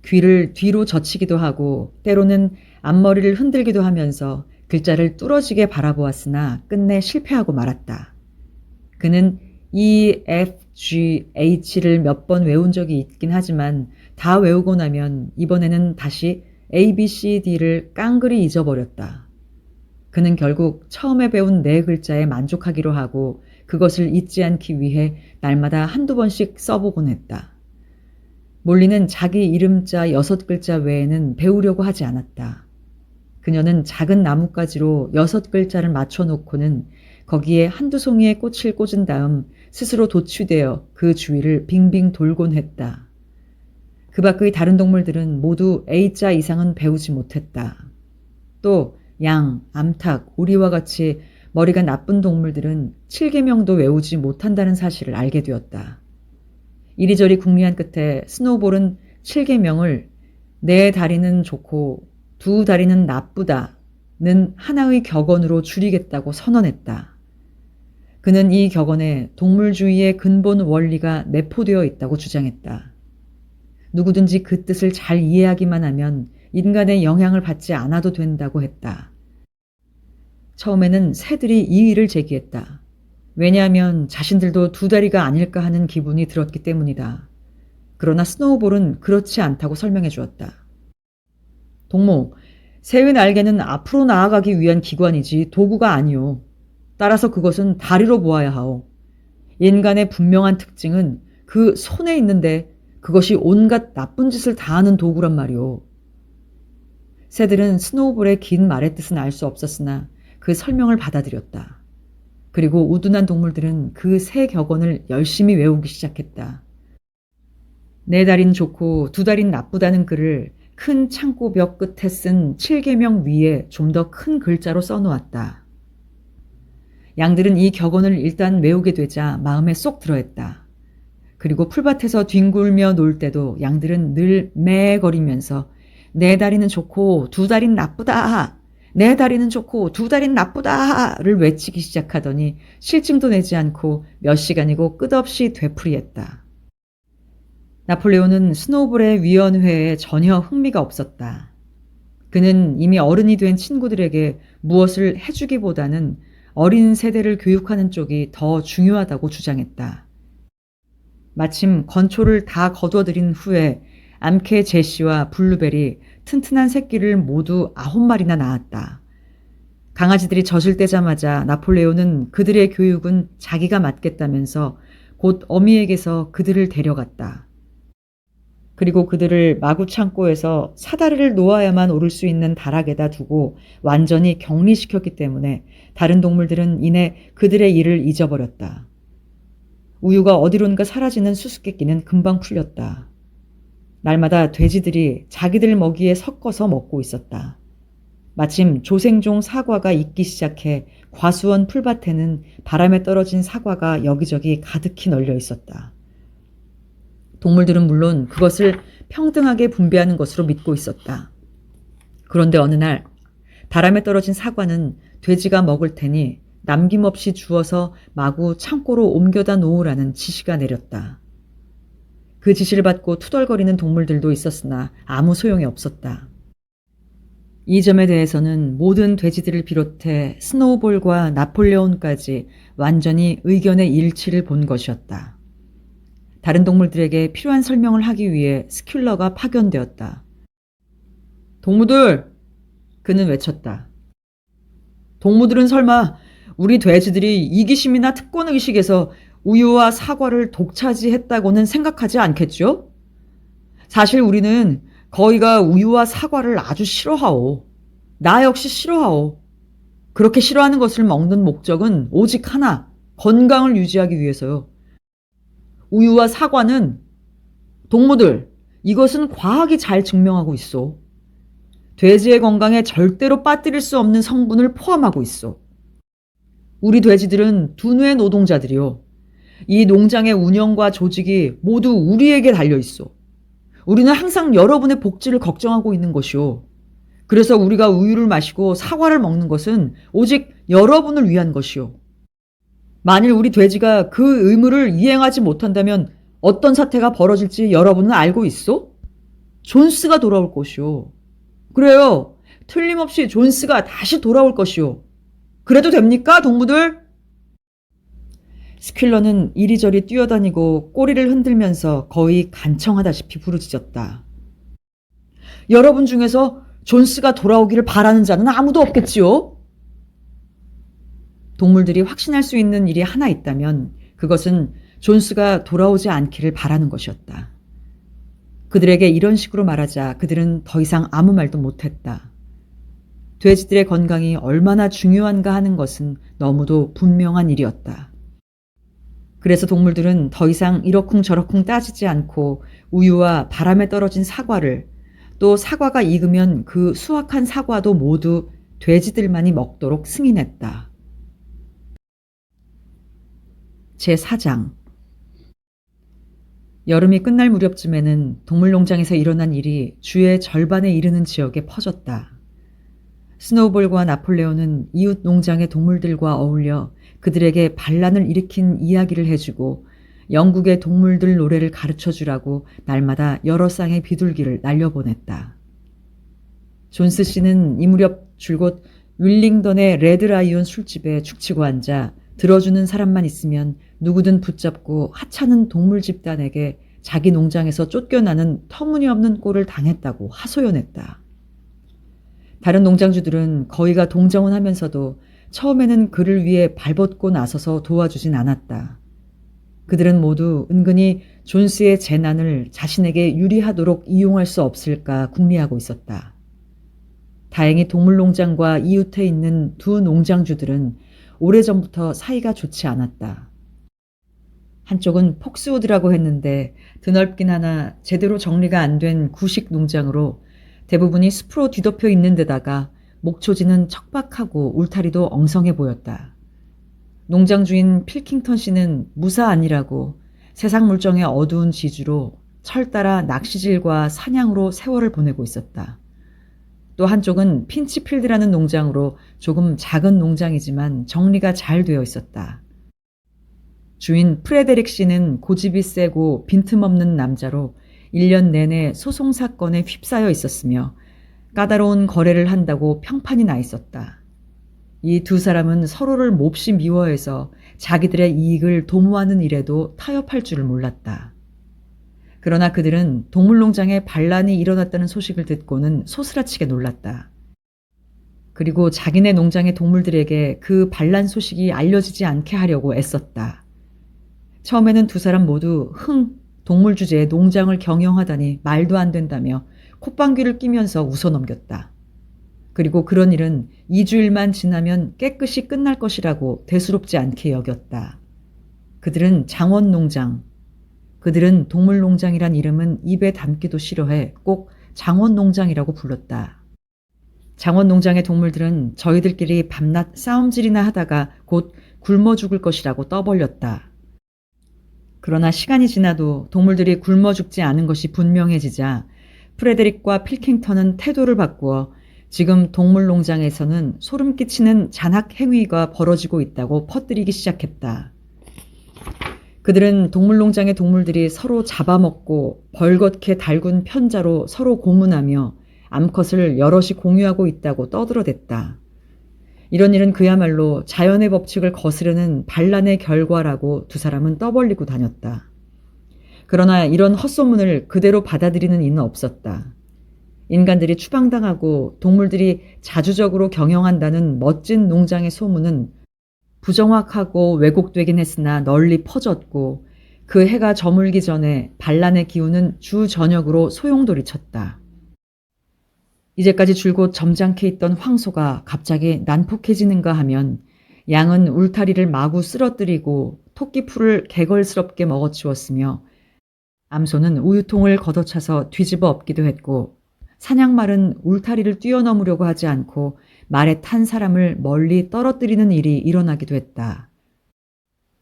귀를 뒤로 젖히기도 하고 때로는 앞머리를 흔들기도 하면서 글자를 뚫어지게 바라보았으나 끝내 실패하고 말았다. 그는 E, F, G, H를 몇 번 외운 적이 있긴 하지만 다 외우고 나면 이번에는 다시 A, B, C, D를 깡그리 잊어버렸다. 그는 결국 처음에 배운 4글자에 만족하기로 하고 그것을 잊지 않기 위해 날마다 한두 번씩 써보곤 했다. 몰리는 자기 이름자 6글자 외에는 배우려고 하지 않았다. 그녀는 작은 나뭇가지로 6글자를 맞춰놓고는 거기에 한두 송이의 꽃을 꽂은 다음 스스로 도취되어 그 주위를 빙빙 돌곤 했다. 그 밖의 다른 동물들은 모두 A자 이상은 배우지 못했다. 또 양, 암탉, 오리와 같이 머리가 나쁜 동물들은 7계명도 외우지 못한다는 사실을 알게 되었다. 이리저리 궁리한 끝에 스노우볼은 7계명을 네 다리는 좋고 두 다리는 나쁘다는 하나의 격언으로 줄이겠다고 선언했다. 그는 이 격언에 동물주의의 근본 원리가 내포되어 있다고 주장했다. 누구든지 그 뜻을 잘 이해하기만 하면 인간의 영향을 받지 않아도 된다고 했다. 처음에는 새들이 이의를 제기했다. 왜냐하면 자신들도 두 다리가 아닐까 하는 기분이 들었기 때문이다. 그러나 스노우볼은 그렇지 않다고 설명해 주었다. 동무, 새의 날개는 앞으로 나아가기 위한 기관이지 도구가 아니오. 따라서 그것은 다리로 보아야 하오. 인간의 분명한 특징은 그 손에 있는데 그것이 온갖 나쁜 짓을 다하는 도구란 말이오. 새들은 스노우볼의 긴 말의 뜻은 알 수 없었으나 그 설명을 받아들였다. 그리고 우둔한 동물들은 그 새 격언을 열심히 외우기 시작했다. 네 다리는 좋고 두 다리는 나쁘다는 글을 큰 창고 벽 끝에 쓴 7계명 위에 좀 더 큰 글자로 써놓았다. 양들은 이 격언을 일단 외우게 되자 마음에 쏙 들어했다. 그리고 풀밭에서 뒹굴며 놀 때도 양들은 늘 매거리면서 네 다리는 좋고 두 다리는 나쁘다. 네 다리는 좋고 두 다리는 나쁘다를 외치기 시작하더니 실증도 내지 않고 몇 시간이고 끝없이 되풀이했다. 나폴레온은 스노우볼의 위원회에 전혀 흥미가 없었다. 그는 이미 어른이 된 친구들에게 무엇을 해주기보다는 어린 세대를 교육하는 쪽이 더 중요하다고 주장했다. 마침 건초를 다 거둬들인 후에 암캐 제시와 블루벨이 튼튼한 새끼를 모두 9마리나 낳았다. 강아지들이 젖을 떼자마자 나폴레온은 그들의 교육은 자기가 맡겠다면서 곧 어미에게서 그들을 데려갔다. 그리고 그들을 마구 창고에서 사다리를 놓아야만 오를 수 있는 다락에다 두고 완전히 격리시켰기 때문에 다른 동물들은 이내 그들의 일을 잊어버렸다. 우유가 어디론가 사라지는 수수께끼는 금방 풀렸다. 날마다 돼지들이 자기들 먹이에 섞어서 먹고 있었다. 마침 조생종 사과가 익기 시작해 과수원 풀밭에는 바람에 떨어진 사과가 여기저기 가득히 널려 있었다. 동물들은 물론 그것을 평등하게 분배하는 것으로 믿고 있었다. 그런데 어느 날 바람에 떨어진 사과는 돼지가 먹을 테니 남김없이 주워서 마구 창고로 옮겨다 놓으라는 지시가 내렸다. 그 지시를 받고 투덜거리는 동물들도 있었으나 아무 소용이 없었다. 이 점에 대해서는 모든 돼지들을 비롯해 스노우볼과 나폴레온까지 완전히 의견의 일치를 본 것이었다. 다른 동물들에게 필요한 설명을 하기 위해 스큘러가 파견되었다. 동무들! 그는 외쳤다. 동무들은 설마 우리 돼지들이 이기심이나 특권의식에서 우유와 사과를 독차지했다고는 생각하지 않겠죠? 사실 우리는 거의가 우유와 사과를 아주 싫어하오. 나 역시 싫어하오. 그렇게 싫어하는 것을 먹는 목적은 오직 하나, 건강을 유지하기 위해서요. 우유와 사과는 동무들, 이것은 과학이 잘 증명하고 있어. 돼지의 건강에 절대로 빠뜨릴 수 없는 성분을 포함하고 있어. 우리 돼지들은 두뇌 노동자들이요. 이 농장의 운영과 조직이 모두 우리에게 달려 있어. 우리는 항상 여러분의 복지를 걱정하고 있는 것이요. 그래서 우리가 우유를 마시고 사과를 먹는 것은 오직 여러분을 위한 것이요. 만일 우리 돼지가 그 의무를 이행하지 못한다면 어떤 사태가 벌어질지 여러분은 알고 있어? 존스가 돌아올 것이요. 그래요. 틀림없이 존스가 다시 돌아올 것이요. 그래도 됩니까, 동무들? 스큘러는 이리저리 뛰어다니고 꼬리를 흔들면서 거의 간청하다시피 부르짖었다. 여러분 중에서 존스가 돌아오기를 바라는 자는 아무도 없겠지요? 동물들이 확신할 수 있는 일이 하나 있다면 그것은 존스가 돌아오지 않기를 바라는 것이었다. 그들에게 이런 식으로 말하자 그들은 더 이상 아무 말도 못했다. 돼지들의 건강이 얼마나 중요한가 하는 것은 너무도 분명한 일이었다. 그래서 동물들은 더 이상 이러쿵저러쿵 따지지 않고 우유와 바람에 떨어진 사과를, 또 사과가 익으면 그 수확한 사과도 모두 돼지들만이 먹도록 승인했다. 제4장. 여름이 끝날 무렵쯤에는 동물농장에서 일어난 일이 주의 절반에 이르는 지역에 퍼졌다. 스노우볼과 나폴레온은 이웃 농장의 동물들과 어울려 그들에게 반란을 일으킨 이야기를 해주고 영국의 동물들 노래를 가르쳐주라고 날마다 여러 쌍의 비둘기를 날려보냈다. 존스 씨는 이 무렵 줄곧 윌링던의 레드라이온 술집에 축치고 앉아 들어주는 사람만 있으면 누구든 붙잡고 하찮은 동물 집단에게 자기 농장에서 쫓겨나는 터무니없는 꼴을 당했다고 하소연했다. 다른 농장주들은 거의가 동정은하면서도 처음에는 그를 위해 발벗고 나서서 도와주진 않았다. 그들은 모두 은근히 존스의 재난을 자신에게 유리하도록 이용할 수 없을까 궁리하고 있었다. 다행히 동물농장과 이웃해 있는 두 농장주들은 오래전부터 사이가 좋지 않았다. 한쪽은 폭스우드라고 했는데 드넓긴 하나 제대로 정리가 안 된 구식 농장으로 대부분이 숲으로 뒤덮여 있는 데다가 목초지는 척박하고 울타리도 엉성해 보였다. 농장 주인 필킹턴 씨는 무사 아니라고 세상 물정의 어두운 지주로 철 따라 낚시질과 사냥으로 세월을 보내고 있었다. 또 한쪽은 핀치필드라는 농장으로 조금 작은 농장이지만 정리가 잘 되어 있었다. 주인 프레데릭 씨는 고집이 세고 빈틈없는 남자로 1년 내내 소송 사건에 휩싸여 있었으며 까다로운 거래를 한다고 평판이 나 있었다. 이 두 사람은 서로를 몹시 미워해서 자기들의 이익을 도모하는 일에도 타협할 줄을 몰랐다. 그러나 그들은 동물농장에 반란이 일어났다는 소식을 듣고는 소스라치게 놀랐다. 그리고 자기네 농장의 동물들에게 그 반란 소식이 알려지지 않게 하려고 애썼다. 처음에는 두 사람 모두 동물 주제에 농장을 경영하다니 말도 안 된다며 콧방귀를 뀌면서 웃어넘겼다. 그리고 그런 일은 2주일만 지나면 깨끗이 끝날 것이라고 대수롭지 않게 여겼다. 그들은 장원농장, 그들은 동물농장이란 이름은 입에 담기도 싫어해 꼭 장원농장이라고 불렀다. 장원농장의 동물들은 저희들끼리 밤낮 싸움질이나 하다가 곧 굶어 죽을 것이라고 떠벌렸다. 그러나 시간이 지나도 동물들이 굶어 죽지 않은 것이 분명해지자 프레데릭과 필킹턴은 태도를 바꾸어 지금 동물농장에서는 소름 끼치는 잔악 행위가 벌어지고 있다고 퍼뜨리기 시작했다. 그들은 동물농장의 동물들이 서로 잡아먹고 벌겋게 달군 편자로 서로 고문하며 암컷을 여럿이 공유하고 있다고 떠들어댔다. 이런 일은 그야말로 자연의 법칙을 거스르는 반란의 결과라고 두 사람은 떠벌리고 다녔다. 그러나 이런 헛소문을 그대로 받아들이는 이는 없었다. 인간들이 추방당하고 동물들이 자주적으로 경영한다는 멋진 농장의 소문은 부정확하고 왜곡되긴 했으나 널리 퍼졌고 그 해가 저물기 전에 반란의 기운은 주 전역으로 소용돌이쳤다. 이제까지 줄곧 점잖게 있던 황소가 갑자기 난폭해지는가 하면 양은 울타리를 마구 쓰러뜨리고 토끼풀을 개걸스럽게 먹어치웠으며 암소는 우유통을 걷어차서 뒤집어 엎기도 했고 사냥말은 울타리를 뛰어넘으려고 하지 않고 말에 탄 사람을 멀리 떨어뜨리는 일이 일어나기도 했다.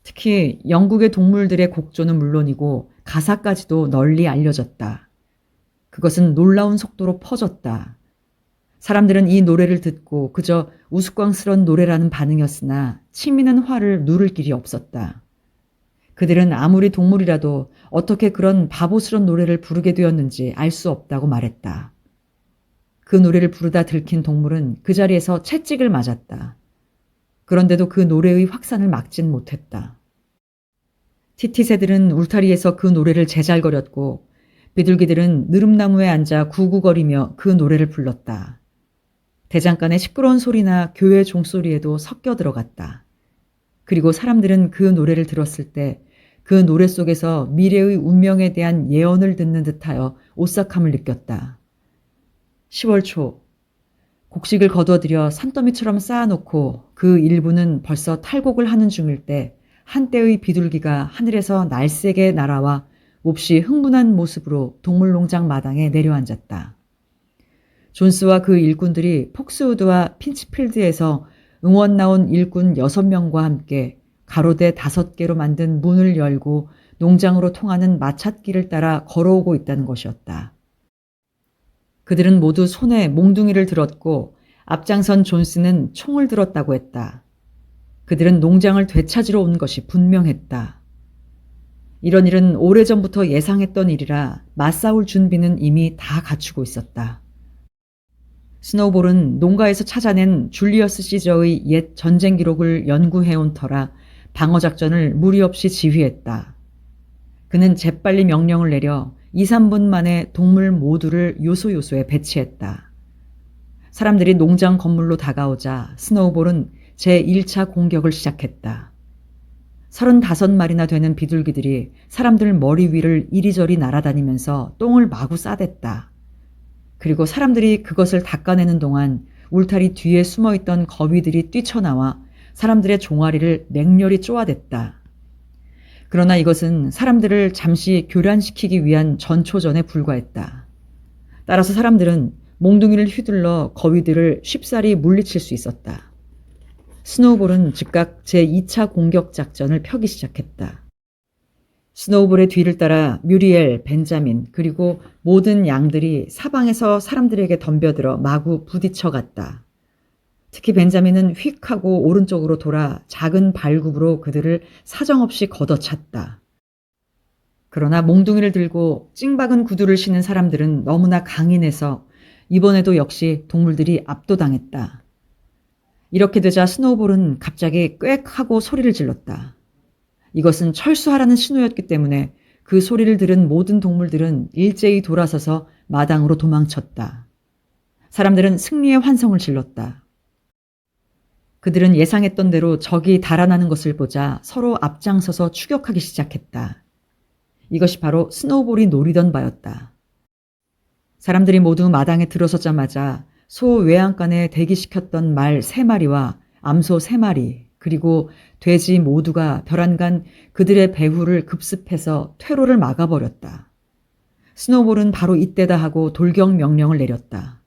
특히 영국의 동물들의 곡조는 물론이고 가사까지도 널리 알려졌다. 그것은 놀라운 속도로 퍼졌다. 사람들은 이 노래를 듣고 그저 우스꽝스런 노래라는 반응이었으나 치미는 화를 누를 길이 없었다. 그들은 아무리 동물이라도 어떻게 그런 바보스런 노래를 부르게 되었는지 알 수 없다고 말했다. 그 노래를 부르다 들킨 동물은 그 자리에서 채찍을 맞았다. 그런데도 그 노래의 확산을 막진 못했다. 티티새들은 울타리에서 그 노래를 제잘거렸고 비둘기들은 느릅나무에 앉아 구구거리며 그 노래를 불렀다. 대장간의 시끄러운 소리나 교회 종소리에도 섞여 들어갔다. 그리고 사람들은 그 노래를 들었을 때 그 노래 속에서 미래의 운명에 대한 예언을 듣는 듯하여 오싹함을 느꼈다. 10월 초 곡식을 거둬들여 산더미처럼 쌓아놓고 그 일부는 벌써 탈곡을 하는 중일 때 한때의 비둘기가 하늘에서 날쌔게 날아와 몹시 흥분한 모습으로 동물농장 마당에 내려앉았다. 존스와 그 일꾼들이 폭스우드와 핀치필드에서 응원 나온 일꾼 6명과 함께 가로대 5개로 만든 문을 열고 농장으로 통하는 마찻길을 따라 걸어오고 있다는 것이었다. 그들은 모두 손에 몽둥이를 들었고 앞장선 존스는 총을 들었다고 했다. 그들은 농장을 되찾으러 온 것이 분명했다. 이런 일은 오래전부터 예상했던 일이라 맞싸울 준비는 이미 다 갖추고 있었다. 스노우볼은 농가에서 찾아낸 줄리어스 시저의 옛 전쟁 기록을 연구해온 터라 방어작전을 무리 없이 지휘했다. 그는 재빨리 명령을 내려 2, 3분 만에 동물 모두를 요소요소에 배치했다. 사람들이 농장 건물로 다가오자 스노우볼은 제1차 공격을 시작했다. 35마리나 되는 비둘기들이 사람들 머리 위를 이리저리 날아다니면서 똥을 마구 싸댔다. 그리고 사람들이 그것을 닦아내는 동안 울타리 뒤에 숨어있던 거위들이 뛰쳐나와 사람들의 종아리를 맹렬히 쪼아댔다. 그러나 이것은 사람들을 잠시 교란시키기 위한 전초전에 불과했다. 따라서 사람들은 몽둥이를 휘둘러 거위들을 쉽사리 물리칠 수 있었다. 스노우볼은 즉각 제2차 공격 작전을 펴기 시작했다. 스노우볼의 뒤를 따라 뮤리엘, 벤자민, 그리고 모든 양들이 사방에서 사람들에게 덤벼들어 마구 부딪혀갔다. 특히 벤자민은 휙 하고 오른쪽으로 돌아 작은 발굽으로 그들을 사정없이 걷어찼다. 그러나 몽둥이를 들고 찡박은 구두를 신은 사람들은 너무나 강인해서 이번에도 역시 동물들이 압도당했다. 이렇게 되자 스노우볼은 갑자기 꽥 하고 소리를 질렀다. 이것은 철수하라는 신호였기 때문에 그 소리를 들은 모든 동물들은 일제히 돌아서서 마당으로 도망쳤다. 사람들은 승리의 환성을 질렀다. 그들은 예상했던 대로 적이 달아나는 것을 보자 서로 앞장서서 추격하기 시작했다. 이것이 바로 스노우볼이 노리던 바였다. 사람들이 모두 마당에 들어서자마자 소 외양간에 대기시켰던 말 3마리와 암소 3마리 그리고 돼지 모두가 벼란간 그들의 배후를 급습해서 퇴로를 막아버렸다. 스노우볼은 바로 이때다 하고 돌격 명령을 내렸다.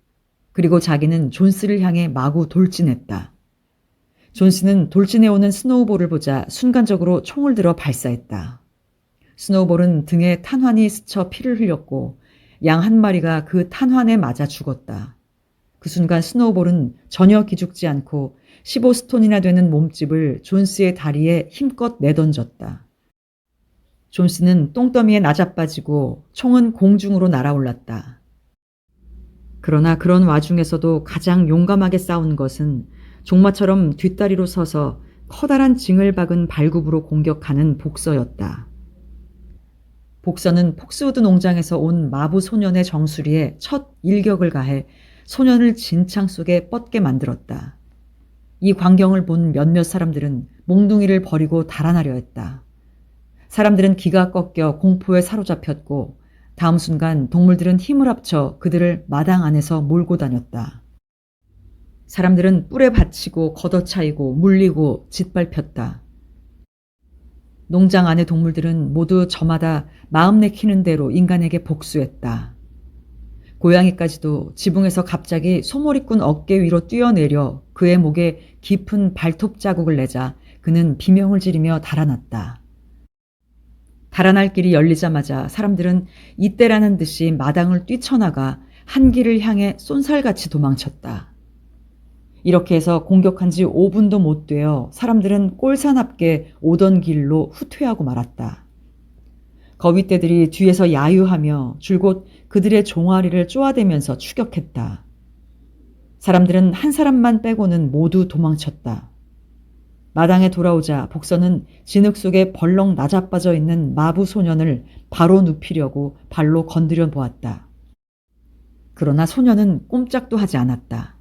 그리고 자기는 존스를 향해 마구 돌진했다. 존스는 돌진해오는 스노우볼을 보자 순간적으로 총을 들어 발사했다. 스노우볼은 등에 탄환이 스쳐 피를 흘렸고 양 한 마리가 그 탄환에 맞아 죽었다. 그 순간 스노우볼은 전혀 기죽지 않고 15스톤이나 되는 몸집을 존스의 다리에 힘껏 내던졌다. 존스는 똥더미에 나자빠지고 총은 공중으로 날아올랐다. 그러나 그런 와중에서도 가장 용감하게 싸운 것은 종마처럼 뒷다리로 서서 커다란 징을 박은 발굽으로 공격하는 복서였다. 복서는 폭스우드 농장에서 온 마부 소년의 정수리에 첫 일격을 가해 소년을 진창 속에 뻗게 만들었다. 이 광경을 본 몇몇 사람들은 몽둥이를 버리고 달아나려 했다. 사람들은 기가 꺾여 공포에 사로잡혔고 다음 순간 동물들은 힘을 합쳐 그들을 마당 안에서 몰고 다녔다. 사람들은 뿔에 받치고 걷어차이고 물리고 짓밟혔다. 농장 안의 동물들은 모두 저마다 마음 내키는 대로 인간에게 복수했다. 고양이까지도 지붕에서 갑자기 소머리꾼 어깨 위로 뛰어내려 그의 목에 깊은 발톱 자국을 내자 그는 비명을 지르며 달아났다. 달아날 길이 열리자마자 사람들은 이때라는 듯이 마당을 뛰쳐나가 한 길을 향해 쏜살같이 도망쳤다. 이렇게 해서 공격한 지 5분도 못 되어 사람들은 꼴사납게 오던 길로 후퇴하고 말았다. 거위떼들이 뒤에서 야유하며 줄곧 그들의 종아리를 쪼아대면서 추격했다. 사람들은 한 사람만 빼고는 모두 도망쳤다. 마당에 돌아오자 복서는 진흙 속에 벌렁 나자빠져 있는 마부 소년을 바로 눕히려고 발로 건드려 보았다. 그러나 소년은 꼼짝도 하지 않았다.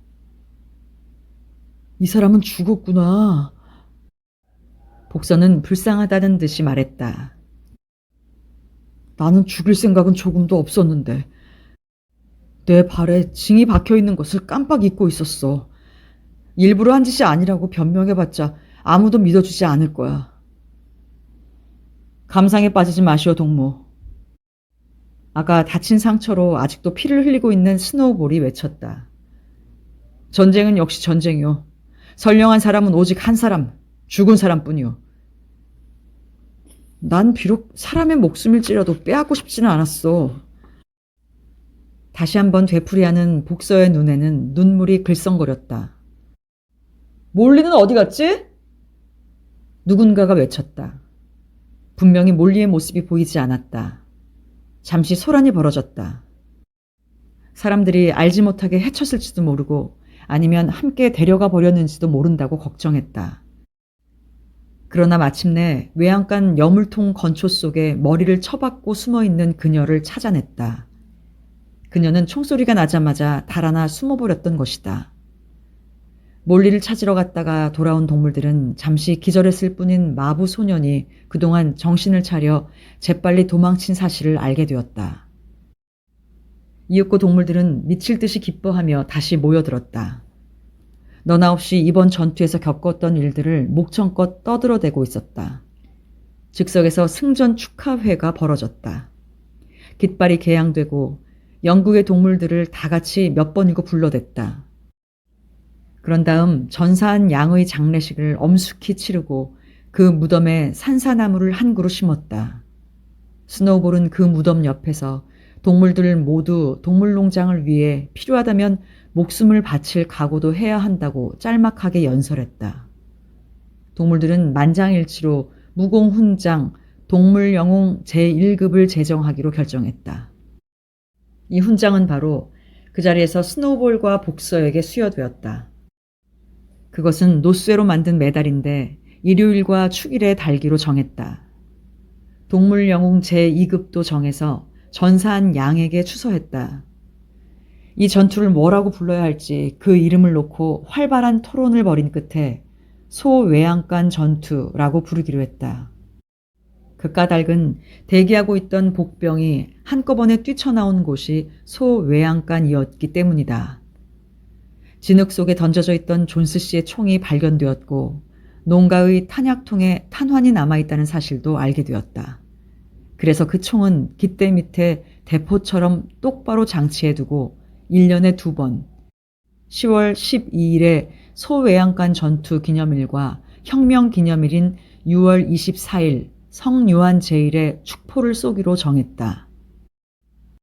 이 사람은 죽었구나. 복서는 불쌍하다는 듯이 말했다. 나는 죽일 생각은 조금도 없었는데 내 발에 징이 박혀있는 것을 깜빡 잊고 있었어. 일부러 한 짓이 아니라고 변명해봤자 아무도 믿어주지 않을 거야. 감상에 빠지지 마시오, 동무. 아까 다친 상처로 아직도 피를 흘리고 있는 스노우볼이 외쳤다. 전쟁은 역시 전쟁이요. 선량한 사람은 오직 한 사람, 죽은 사람뿐이요. 난 비록 사람의 목숨일지라도 빼앗고 싶지는 않았어. 다시 한번 되풀이하는 복서의 눈에는 눈물이 글썽거렸다. 몰리는 어디 갔지? 누군가가 외쳤다. 분명히 몰리의 모습이 보이지 않았다. 잠시 소란이 벌어졌다. 사람들이 알지 못하게 해쳤을지도 모르고 아니면 함께 데려가 버렸는지도 모른다고 걱정했다. 그러나 마침내 외양간 여물통 건초 속에 머리를 처박고 숨어있는 그녀를 찾아냈다. 그녀는 총소리가 나자마자 달아나 숨어버렸던 것이다. 몰리를 찾으러 갔다가 돌아온 동물들은 잠시 기절했을 뿐인 마부 소년이 그동안 정신을 차려 재빨리 도망친 사실을 알게 되었다. 이윽고 동물들은 미칠 듯이 기뻐하며 다시 모여들었다. 너나 없이 이번 전투에서 겪었던 일들을 목청껏 떠들어대고 있었다. 즉석에서 승전 축하회가 벌어졌다. 깃발이 개양되고 영국의 동물들을 다 같이 몇 번이고 불러댔다. 그런 다음 전사한 양의 장례식을 엄숙히 치르고 그 무덤에 산사나무를 한 그루 심었다. 스노우볼은 그 무덤 옆에서 동물들 모두 동물농장을 위해 필요하다면 목숨을 바칠 각오도 해야 한다고 짤막하게 연설했다. 동물들은 만장일치로 무공훈장 동물영웅 제1급을 제정하기로 결정했다. 이 훈장은 바로 그 자리에서 스노우볼과 복서에게 수여되었다. 그것은 노쇠로 만든 메달인데 일요일과 축일에 달기로 정했다. 동물영웅 제2급도 정해서 전사한 양에게 추서했다. 이 전투를 뭐라고 불러야 할지 그 이름을 놓고 활발한 토론을 벌인 끝에 소외양간 전투라고 부르기로 했다. 그 까닭은 대기하고 있던 복병이 한꺼번에 뛰쳐나온 곳이 소외양간이었기 때문이다. 진흙 속에 던져져 있던 존스 씨의 총이 발견되었고 농가의 탄약통에 탄환이 남아있다는 사실도 알게 되었다. 그래서 그 총은 깃대 밑에 대포처럼 똑바로 장치해두고 1년에 2번 10월 12일에 소외양간 전투 기념일과 혁명 기념일인 6월 24일 성요한 제일에 축포를 쏘기로 정했다.